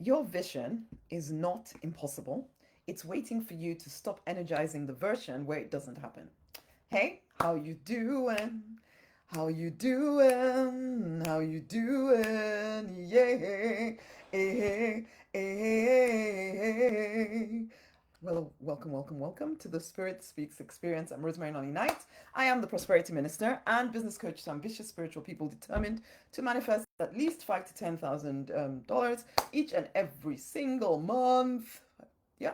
Your vision is not impossible. It's waiting for you to stop energizing the version where it doesn't happen. Hey, how you doing? How you doing? How you doing? Yeah. Hey, hey. Well, welcome to the Spirit Speaks Experience. I'm Rosemary Nonny Knight. I am the Prosperity Minister and business coach to ambitious spiritual people determined to manifest at least five to $10,000 each and every single month. Yeah.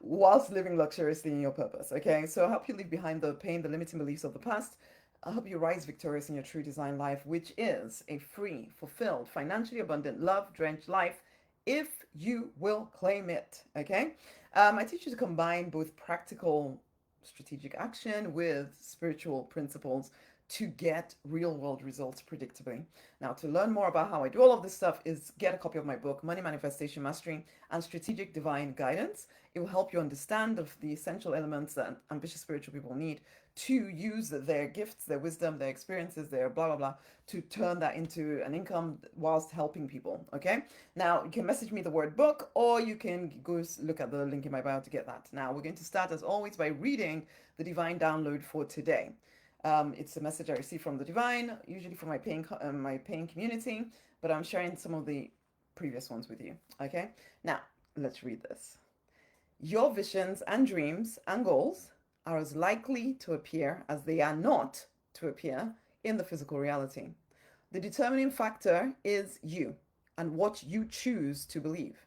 Whilst living luxuriously in your purpose. Okay. So I help you leave behind the pain, the limiting beliefs of the past. I help you rise victorious in your true design life, which is a free, fulfilled, financially abundant, love drenched life if you will claim it. Okay. I teach you to combine both practical strategic action with spiritual principles to get real world results predictably. Now, to learn more about how I do all of this stuff is get a copy of my book, Money Manifestation Mastery and Strategic Divine Guidance. It will help you understand of the essential elements that ambitious spiritual people need to use their gifts, their wisdom, their experiences, their blah, blah, blah, to turn that into an income whilst helping people. Okay. Now, you can message me the word book, or you can go look at the link in my bio to get that. Now, we're going to start as always by reading the divine download for today. It's a message I received from the divine, usually from my paying community, but I'm sharing some of the previous ones with you. Okay. Now, let's read this. Your visions and dreams and goals are as likely to appear as they are not to appear in the physical reality. The determining factor is you and what you choose to believe.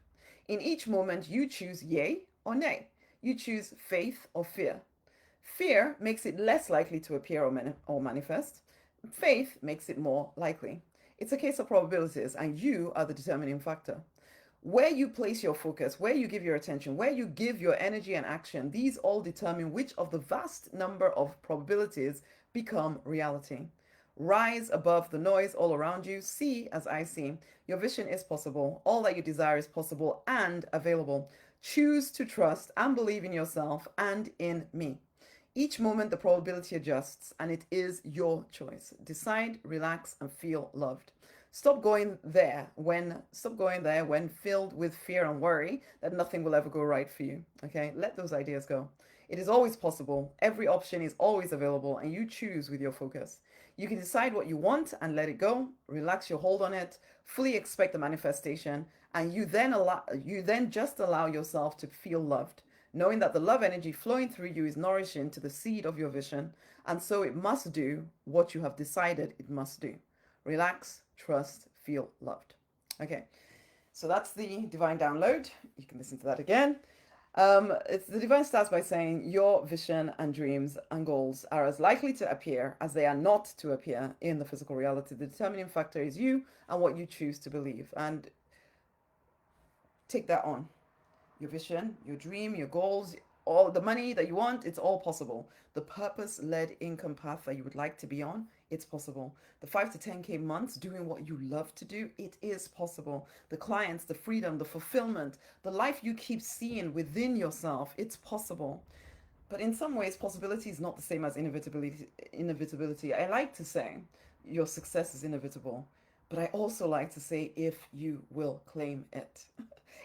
In each moment, you choose yay or nay. You choose faith or fear. Fear makes it less likely to appear or manifest. Faith makes it more likely. It's a case of probabilities, and you are the determining factor. Where you place your focus, where you give your attention, where you give your energy and action, these all determine which of the vast number of probabilities become reality. Rise above the noise all around you. See as I see. Your vision is possible. All that you desire is possible and available. Choose to trust and believe in yourself and in me. Each moment, the probability adjusts, and it is your choice. Decide, relax, and feel loved. Stop going there when filled with fear and worry that nothing will ever go right for you. Okay, let those ideas go. It is always possible. Every option is always available, and you choose with your focus. You can decide what you want and let it go. Relax your hold on it. Fully expect the manifestation, and you then just allow yourself to feel loved, knowing that the love energy flowing through you is nourishing to the seed of your vision, and so it must do what you have decided it must do. Relax, trust, feel loved. Okay, so that's the divine download. You can listen to that again. The divine starts by saying your vision and dreams and goals are as likely to appear as they are not to appear in the physical reality. The determining factor is you and what you choose to believe. And take that on. Your vision, your dream, your goals, all the money that you want, it's all possible. The purpose-led income path that you would like to be on, it's possible. The 5 to 10K months doing what you love to do, it is possible. The clients, the freedom, the fulfillment, the life you keep seeing within yourself, it's possible. But in some ways, possibility is not the same as inevitability. I like to say your success is inevitable, but I also like to say if you will claim it.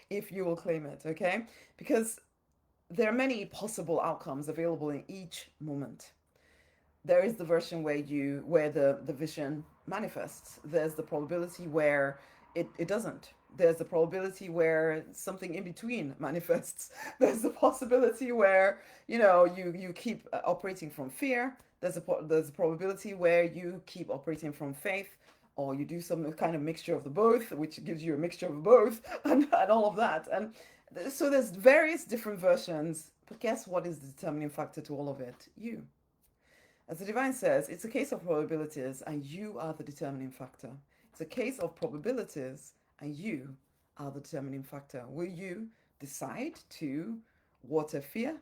If you will claim it, okay? Because there are many possible outcomes available in each moment. There is the version where the vision manifests. There's the probability where it doesn't. There's the probability where something in between manifests. There's the possibility where you keep operating from fear. There's a probability where you keep operating from faith, or you do some kind of mixture of the both, which gives you a mixture of both, and all of that. And so there's various different versions, but guess what is the determining factor to all of it? You. As the divine says, it's a case of probabilities, and you are the determining factor. It's a case of probabilities, and you are the determining factor. Will you decide to water fear?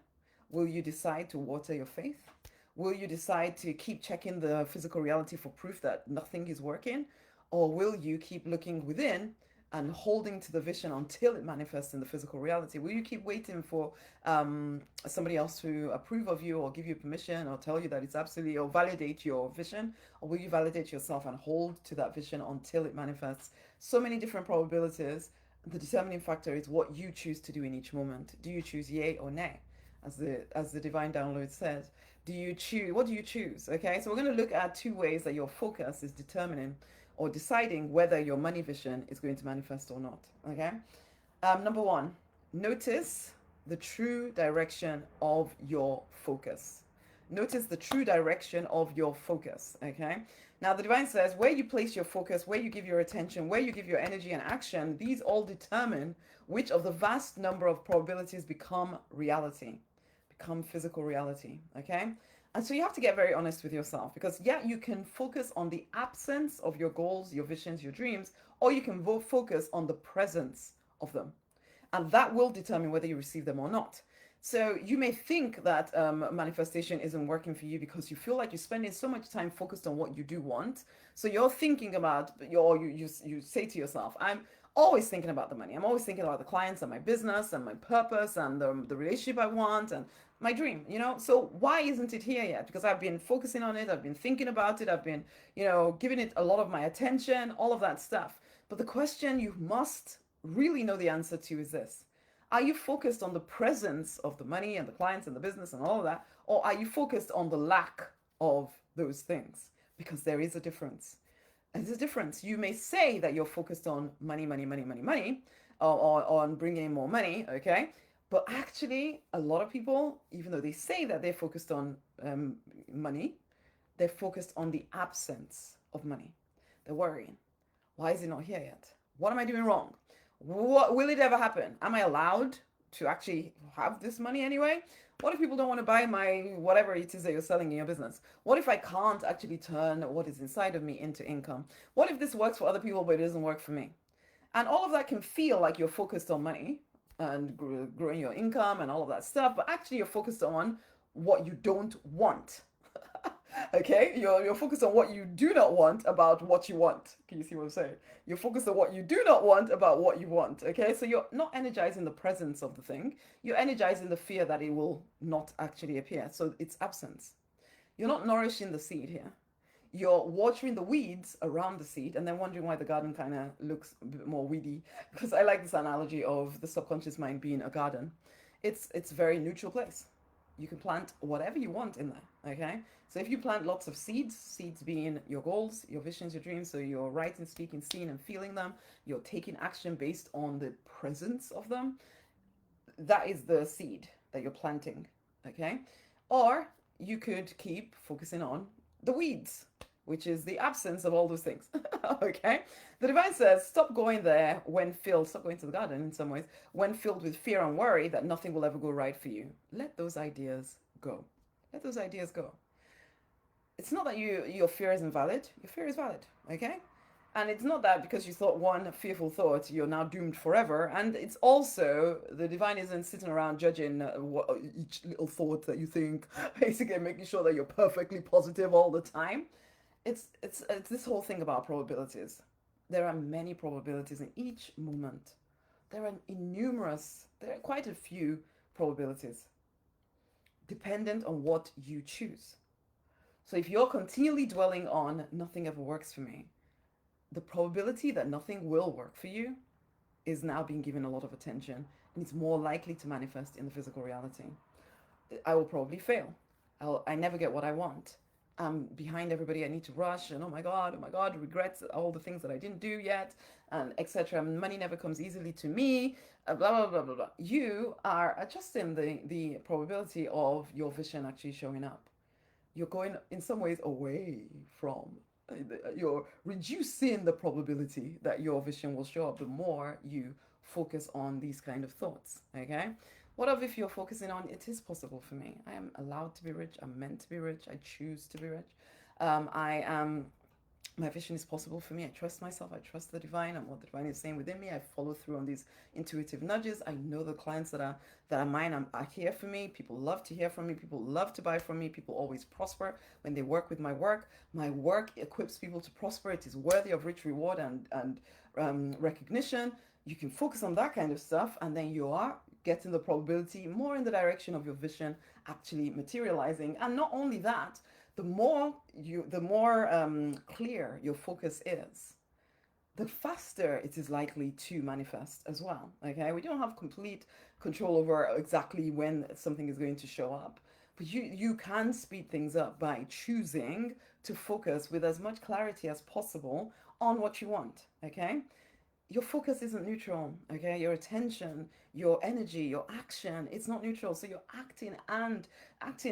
Will you decide to water your faith? Will you decide to keep checking the physical reality for proof that nothing is working? Or will you keep looking within and holding to the vision until it manifests in the physical reality? Will you keep waiting for somebody else to approve of you or give you permission or tell you that it's absolutely, or validate your vision? Or will you validate yourself and hold to that vision until it manifests? So many different probabilities. The determining factor is what you choose to do in each moment. Do you choose yay or nay? As the divine download says, do you choose what do you choose? Okay, so we're going to look at two ways that your focus is determining or deciding whether your money vision is going to manifest or not. Okay, number one, notice the true direction of your focus. Notice the true direction of your focus. Okay, now the divine says where you place your focus, where you give your attention, where you give your energy and action, these all determine which of the vast number of probabilities become reality, become physical reality. Okay, and so you have to get very honest with yourself, because yeah, you can focus on the absence of your goals, your visions, your dreams, or you can focus on the presence of them, and that will determine whether you receive them or not. So you may think that manifestation isn't working for you because you feel like you're spending so much time focused on what you do want. So you're thinking about you say to yourself, I'm always thinking about the money. I'm always thinking about the clients and my business and my purpose and the relationship I want and my dream, So why isn't it here yet? Because I've been focusing on it. I've been thinking about it. I've been, giving it a lot of my attention, all of that stuff. But the question you must really know the answer to is this: are you focused on the presence of the money and the clients and the business and all of that? Or are you focused on the lack of those things? Because there is a difference. And there's a difference. You may say that you're focused on money, money, money, money, money, or on bringing in more money, okay? But actually, a lot of people, even though they say that they're focused on money, they're focused on the absence of money. They're worrying. Why is it not here yet? What am I doing wrong? What will it ever happen? Am I allowed to actually have this money anyway? What if people don't want to buy my whatever it is that you're selling in your business? What if I can't actually turn what is inside of me into income? What if this works for other people but it doesn't work for me? And all of that can feel like you're focused on money and growing your income and all of that stuff, but actually you're focused on what you don't want. Okay, you're focused on what you do not want about what you want. Can you see what I'm saying? You're focused on what you do not want about what you want. Okay, so you're not energizing the presence of the thing, you're energizing the fear that it will not actually appear, so it's absence. You're not nourishing the seed here, you're watering the weeds around the seed and then wondering why the garden kind of looks a bit more weedy. Because I like this analogy of the subconscious mind being a garden. It's a very neutral place. You can plant whatever you want in there. Okay, so if you plant lots of seeds being your goals, your visions, your dreams, so you're writing, speaking, seeing and feeling them, you're taking action based on the presence of them, that is the seed that you're planting. Okay, or you could keep focusing on the weeds, which is the absence of all those things. Okay, the divine says stop going there when filled, stop going to the garden in some ways, when filled with fear and worry that nothing will ever go right for you. Let those ideas go. Let those ideas go. It's not that your fear isn't valid. Your fear is valid. Okay, and it's not that because you thought one fearful thought, you're now doomed forever. And it's also, the divine isn't sitting around judging each little thought that you think, basically making sure that you're perfectly positive all the time. It's this whole thing about probabilities. There are many probabilities in each moment. There are there are quite a few probabilities, dependent on what you choose. So if you're continually dwelling on nothing ever works for me, the probability that nothing will work for you is now being given a lot of attention, and it's more likely to manifest in the physical reality. I will probably fail. I never get what I want. I'm behind everybody. I need to rush, and oh my God, regrets all the things that I didn't do yet, and etc. Money never comes easily to me. Blah blah blah blah blah. You are adjusting the probability of your vision actually showing up. You're going in some ways away from. You're reducing the probability that your vision will show up the more you focus on these kind of thoughts. Okay. What if you're focusing on it is possible for me? I am allowed to be rich. I'm meant to be rich. I choose to be rich. I am. My vision is possible for me. I trust myself. I trust the divine and what the divine is saying within me. I follow through on these intuitive nudges. I know the clients that are mine are here for me. People love to hear from me. People love to buy from me. People always prosper when they work with my work. My work equips people to prosper. It is worthy of rich reward and recognition. You can focus on that kind of stuff, and then you are getting the probability more in the direction of your vision actually materializing. And not only that, the more clear your focus is, the faster it is likely to manifest as well. Okay, we don't have complete control over exactly when something is going to show up, but you can speed things up by choosing to focus with as much clarity as possible on what you want. Okay, your focus isn't neutral. Okay, your attention, your energy, your action, it's not neutral. So you're acting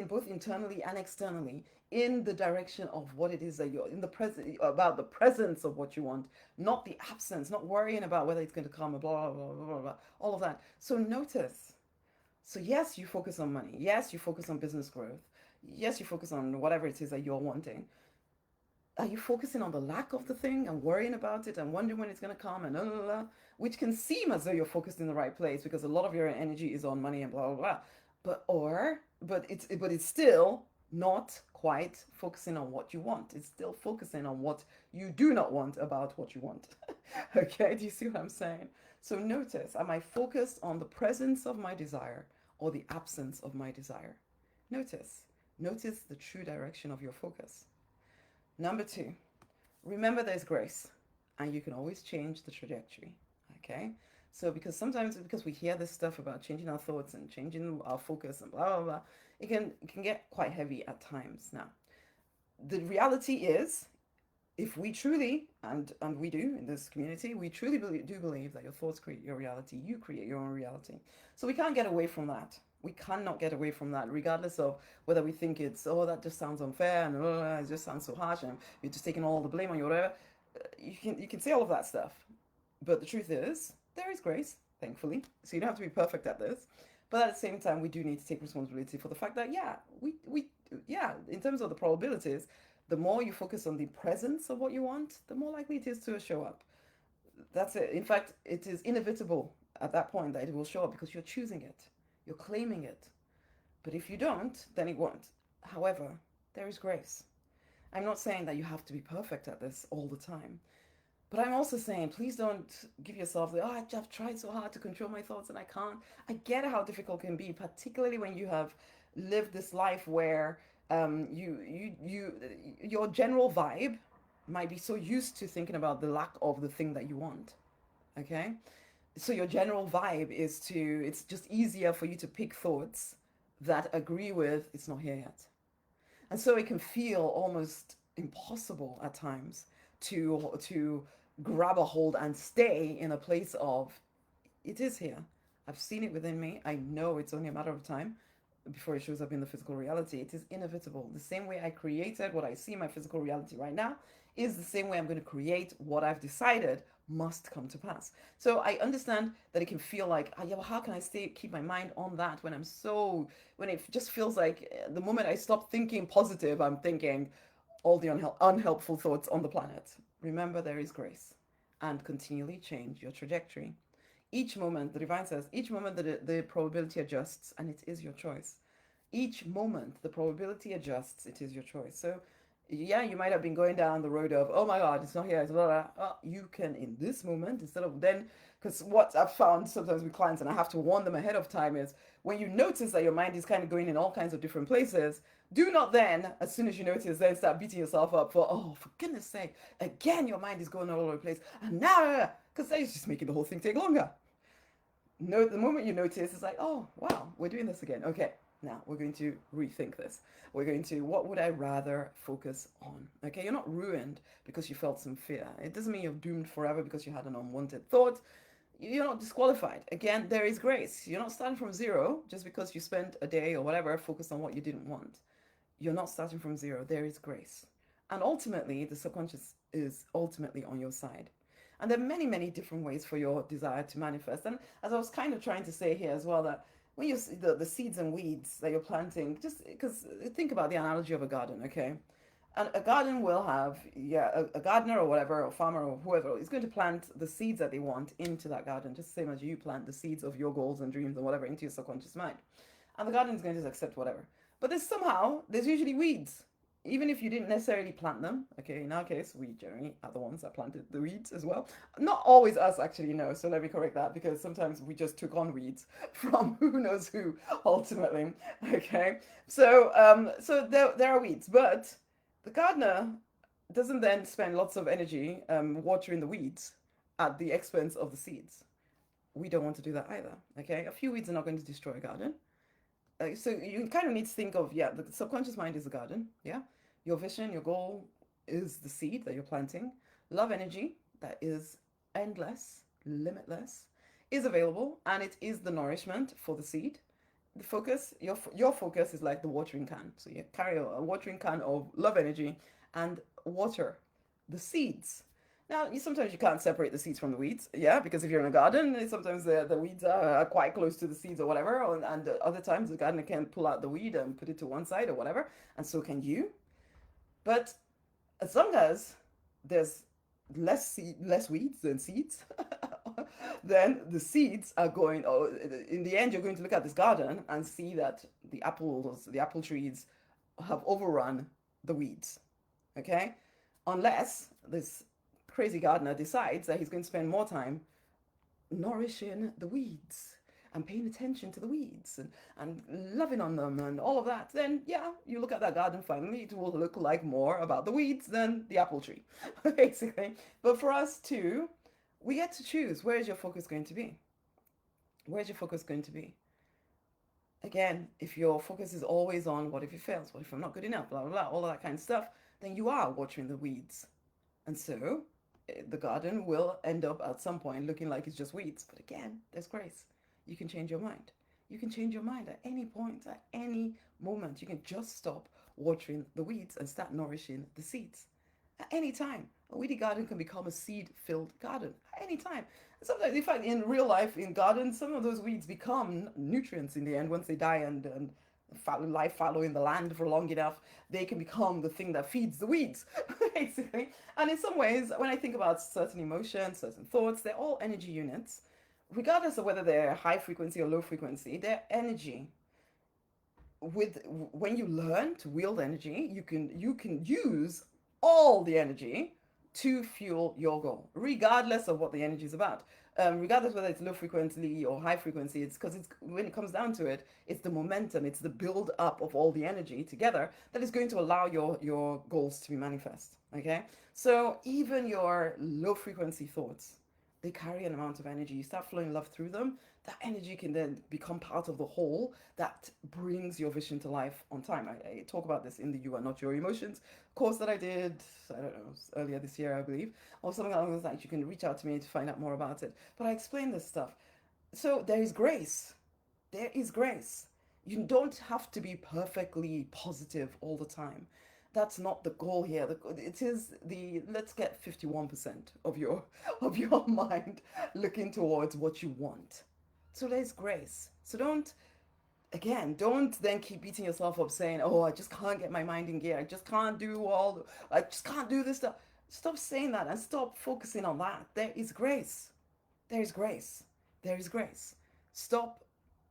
both internally and externally in the direction of what it is that you're in the present, about the presence of what you want, not the absence, not worrying about whether it's going to come, blah blah blah blah blah, all of that. So notice. So yes, you focus on money, yes, you focus on business growth, yes, you focus on whatever it is that you're wanting. Are you focusing on the lack of the thing and worrying about it and wondering when it's going to come and blah, blah, blah, which can seem as though you're focused in the right place because a lot of your energy is on money and blah blah blah, but it's still not quite focusing on what you want. It's still focusing on what you do not want about what you want. Okay, do you see what I'm saying? So notice, am I focused on the presence of my desire or the absence of my desire? Notice the true direction of your focus. Number two, remember there's grace and you can always change the trajectory. Okay? So because we hear this stuff about changing our thoughts and changing our focus and blah blah blah, it can get quite heavy at times. Now, the reality is, if we truly, and we do in this community, we truly do believe that your thoughts create your reality, you create your own reality. So we can't get away from that. We cannot get away from that, regardless of whether we think it's, oh, that just sounds unfair and it just sounds so harsh and you're just taking all the blame on you, whatever. You can say all of that stuff, but the truth is there is grace, thankfully. So you don't have to be perfect at this, but at the same time, we do need to take responsibility for the fact that yeah, in terms of the probabilities, the more you focus on the presence of what you want, the more likely it is to show up. That's it. In fact, it is inevitable at that point that it will show up because you're choosing it, you're claiming it. But if you don't, then it won't. However, there is grace. I'm not saying that you have to be perfect at this all the time. But I'm also saying, please don't give yourself the, oh, I've tried so hard to control my thoughts and I can't. I get how difficult it can be, particularly when you have lived this life where your general vibe might be so used to thinking about the lack of the thing that you want. Okay? So your general vibe is it's just easier for you to pick thoughts that agree with, it's not here yet. And so it can feel almost impossible at times to grab a hold and stay in a place of, it is here. I've seen it within me. I know it's only a matter of time before it shows up in the physical reality. It is inevitable. The same way I created what I see in my physical reality right now is the same way I'm going to create what I've decided must come to pass. So I understand that it can feel like, oh, yeah, well, how can I keep my mind on that when it just feels like the moment I stop thinking positive, I'm thinking all the unhelpful thoughts on the planet. Remember, there is grace, and continually change your trajectory. Each moment, the divine says, each moment that the probability adjusts, and it is your choice. Each moment, the probability adjusts, it is your choice. So, yeah, you might have been going down the road of, oh my God, it's not here, it's blah, blah, blah. You can, in this moment, instead of then, because what I've found sometimes with clients, and I have to warn them ahead of time, is when you notice that your mind is kind of going in all kinds of different places, do not then, as soon as you notice, then start beating yourself up for, oh, for goodness sake, again, your mind is going all over the place. And now, because that is just making the whole thing take longer. No, the moment you notice, it's like, oh, wow, we're doing this again. Okay, now we're going to rethink this. We're going to, what would I rather focus on? Okay, you're not ruined because you felt some fear. It doesn't mean you're doomed forever because you had an unwanted thought. You're not disqualified. Again, there is grace. You're not starting from zero just because you spent a day or whatever focused on what you didn't want. You're not starting from zero. There is grace. And ultimately, the subconscious is ultimately on your side. And there are many, many different ways for your desire to manifest. And as I was kind of trying to say here as well, that when you see the seeds and weeds that you're planting, just because think about the analogy of a garden, okay? And a garden will have, a gardener or whatever, or farmer or whoever is going to plant the seeds that they want into that garden, just the same as you plant the seeds of your goals and dreams and whatever into your subconscious mind. And the garden is going to just accept whatever. But there's usually weeds, even if you didn't necessarily plant them. Okay, in our case, we generally are the ones that planted the weeds as well. Not always us, actually, no. So let me correct that, because sometimes we just took on weeds from who knows who, ultimately. Okay, so there are weeds, but the gardener doesn't then spend lots of energy watering the weeds at the expense of the seeds. We don't want to do that either. Okay, a few weeds are not going to destroy a garden. So you kind of need to think of, yeah, the subconscious mind is the garden. Yeah, your vision, your goal is the seed that you're planting. Love energy that is endless, limitless, is available, and it is the nourishment for the seed. The focus, your focus is like the watering can. So you carry a watering can of love energy and water the seeds. Now, sometimes you can't separate the seeds from the weeds, yeah, because if you're in a garden, sometimes the weeds are quite close to the seeds or whatever, and other times the gardener can pull out the weed and put it to one side or whatever, and so can you. But as long as there's less weeds than seeds, then the seeds are going. Oh, in the end, you're going to look at this garden and see that the apple trees, have overrun the weeds. Okay, unless this crazy gardener decides that he's going to spend more time nourishing the weeds and paying attention to the weeds and loving on them and all of that, then yeah, you look at that garden finally, it will look like more about the weeds than the apple tree, basically. But for us too, we get to choose where is your focus going to be? Where's your focus going to be? Again, if your focus is always on what if it fails, what if I'm not good enough, blah, blah, blah, all of that kind of stuff, then you are watering the weeds. And so the garden will end up at some point looking like it's just weeds. But again, there's grace. You can change your mind. You can change your mind at any point, at any moment. You can just stop watering the weeds and start nourishing the seeds. At any time, a weedy garden can become a seed-filled garden at any time. Sometimes, in fact, in real life, in gardens, some of those weeds become nutrients in the end once they die and life following the land for long enough, they can become the thing that feeds the weeds, basically. And in some ways, when I think about certain emotions, certain thoughts, they're all energy units. Regardless of whether they're high frequency or low frequency, they're energy. When you learn to wield energy, you can use all the energy to fuel your goal, regardless of what the energy is about. Regardless whether it's low frequency or high frequency, it's because it's when it comes down to it, it's the momentum, it's the build up of all the energy together that is going to allow your goals to be manifest. Okay, so even your low frequency thoughts, they carry an amount of energy. You start flowing love through them, that energy can then become part of the whole that brings your vision to life on time. I talk about this in the You Are Not Your Emotions course that I did, I don't know, earlier this year, I believe, or something along those lines. You can reach out to me to find out more about it. But I explain this stuff. So there is grace. There is grace. You don't have to be perfectly positive all the time. That's not the goal here. It is the let's get 51% of your mind looking towards what you want. So there's grace. So don't then keep beating yourself up saying, "Oh, I just can't get my mind in gear. I just can't do I just can't do this stuff." Stop saying that and stop focusing on that. There is grace. There is grace. There is grace. Stop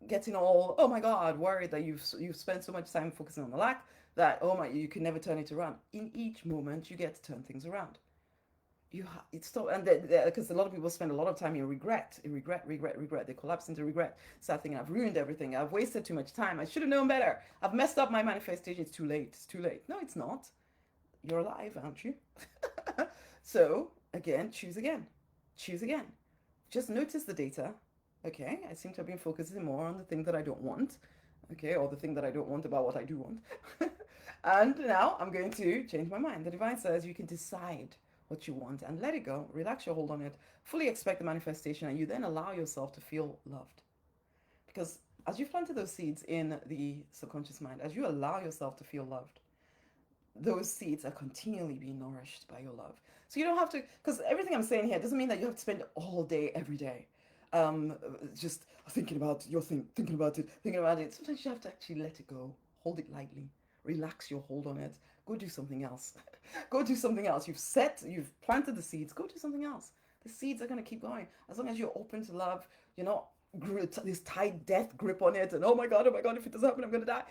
getting all, oh my God, worried that you've spent so much time focusing on the lack that, oh my, you can never turn it around. In each moment, you get to turn things around. It's so, and because a lot of people spend a lot of time in regret. They collapse into regret, start thinking, I've ruined everything, I've wasted too much time, I should have known better, I've messed up my manifestation, it's too late, it's too late. No, it's not. You're alive, aren't you? So again, choose again. Choose again. Just notice the data. Okay, I seem to have been focusing more on the thing that I don't want. Okay, or the thing that I don't want about what I do want. And now I'm going to change my mind. The divine says you can decide what you want and let it go. Relax your hold on it. Fully expect the manifestation, and you then allow yourself to feel loved. Because as you've planted those seeds in the subconscious mind, as you allow yourself to feel loved, those seeds are continually being nourished by your love. So you don't have to, because everything I'm saying here doesn't mean that you have to spend all day, every day, just thinking about your thing, thinking about it, thinking about it. Sometimes you have to actually let it go, hold it lightly, relax your hold on it, go do something else. Go do something else. You've planted the seeds, go do something else. The seeds are going to keep going. As long as you're open to love, you're not this tight death grip on it and oh my god, if it doesn't happen, I'm gonna die.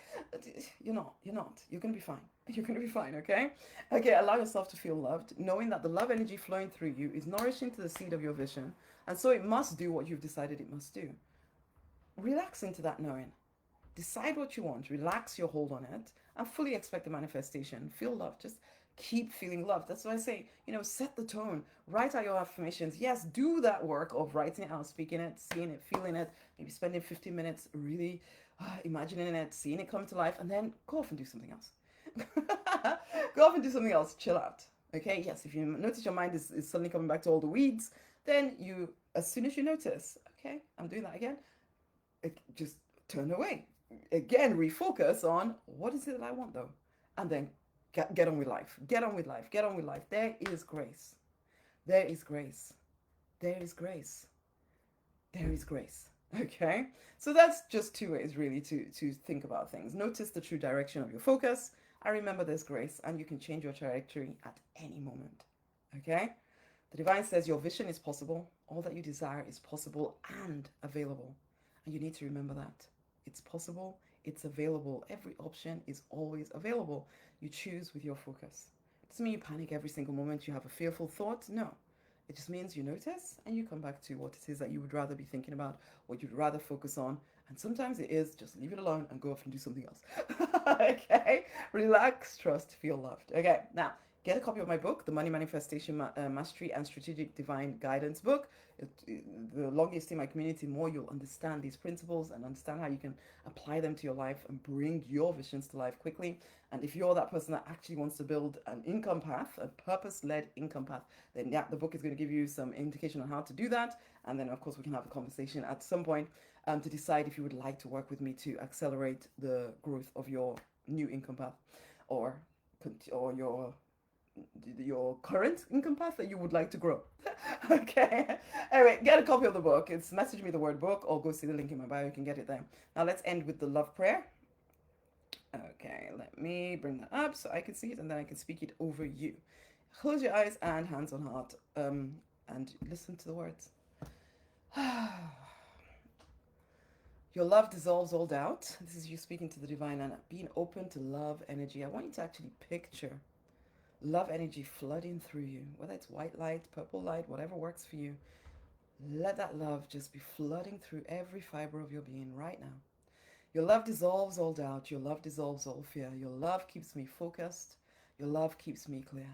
You're gonna be fine. You're gonna be fine. Okay, allow yourself to feel loved, knowing that the love energy flowing through you is nourishing to the seed of your vision, and so it must do what you've decided it must do. Relax into that knowing. Decide what you want, relax your hold on it, and fully expect the manifestation. Feel love. Just Keep feeling loved. That's why I say, set the tone. Write out your affirmations. Yes, do that work of writing it out, speaking it, seeing it, feeling it, maybe spending 15 minutes really imagining it, seeing it come to life, and then go off and do something else. Go off and do something else. Chill out. Okay, yes, if you notice your mind is suddenly coming back to all the weeds, then as soon as you notice, okay, I'm doing that again, just turn away. Again, refocus on what is it that I want though, and then get on with life. Get on with life. Get on with life. There is grace. There is grace. There is grace. There is grace. Okay? So that's just two ways really to think about things. Notice the true direction of your focus. I remember there's grace, and you can change your trajectory at any moment. Okay? The divine says your vision is possible. All that you desire is possible and available. And you need to remember that. It's possible, it's available. Every option is always available. You choose with your focus. It doesn't mean you panic every single moment you have a fearful thought. No. It just means you notice and you come back to what it is that you would rather be thinking about, what you'd rather focus on. And sometimes it is just leave it alone and go off and do something else. Okay? Relax, trust, feel loved. Okay, now get a copy of my book, The Money Manifestation Mastery and Strategic Divine Guidance book. The longer you stay in my community, the more you'll understand these principles and understand how you can apply them to your life and bring your visions to life quickly. And if you're that person that actually wants to build an income path, a purpose-led income path, then yeah, the book is going to give you some indication on how to do that. And then, of course, we can have a conversation at some point to decide if you would like to work with me to accelerate the growth of your new income path or your current income path that you would like to grow. Okay. Anyway, get a copy of the book. It's message me the word book or go see the link in my bio. You can get it there. Now let's end with the love prayer. Okay, let me bring that up so I can see it and then I can speak it over you. Close your eyes and hands on heart and listen to the words. Your love dissolves all doubt. This is you speaking to the divine and being open to love energy. I want you to actually picture love energy flooding through you, whether it's white light, purple light, whatever works for you. Let that love just be flooding through every fiber of your being right now. Your love dissolves all doubt. Your love dissolves all fear. Your love keeps me focused. Your love keeps me clear.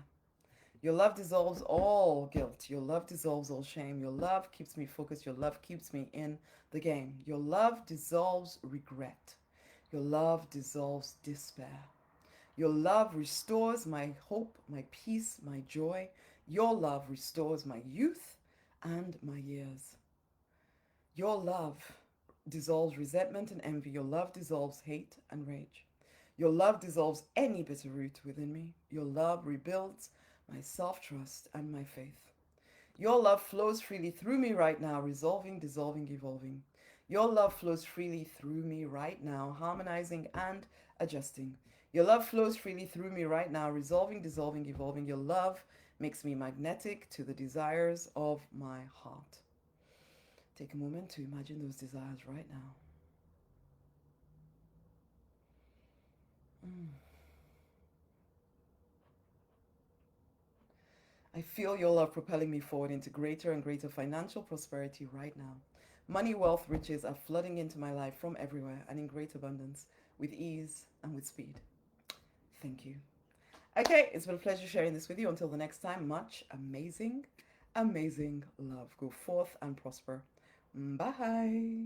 Your love dissolves all guilt. Your love dissolves all shame. Your love keeps me focused. Your love keeps me in the game. Your love dissolves regret. Your love dissolves despair. Your love restores my hope, my peace, my joy. Your love restores my youth and my years. Your love dissolves resentment and envy. Your love dissolves hate and rage. Your love dissolves any bitter root within me. Your love rebuilds my self-trust and my faith. Your love flows freely through me right now, resolving, dissolving, evolving. Your love flows freely through me right now, harmonizing and adjusting. Your love flows freely through me right now, resolving, dissolving, evolving. Your love makes me magnetic to the desires of my heart. Take a moment to imagine those desires right now. I feel your love propelling me forward into greater and greater financial prosperity right now. Money, wealth, riches are flooding into my life from everywhere and in great abundance, with ease and with speed. Thank you. Okay, it's been a pleasure sharing this with you. Until the next time, much amazing, amazing love. Go forth and prosper. Bye.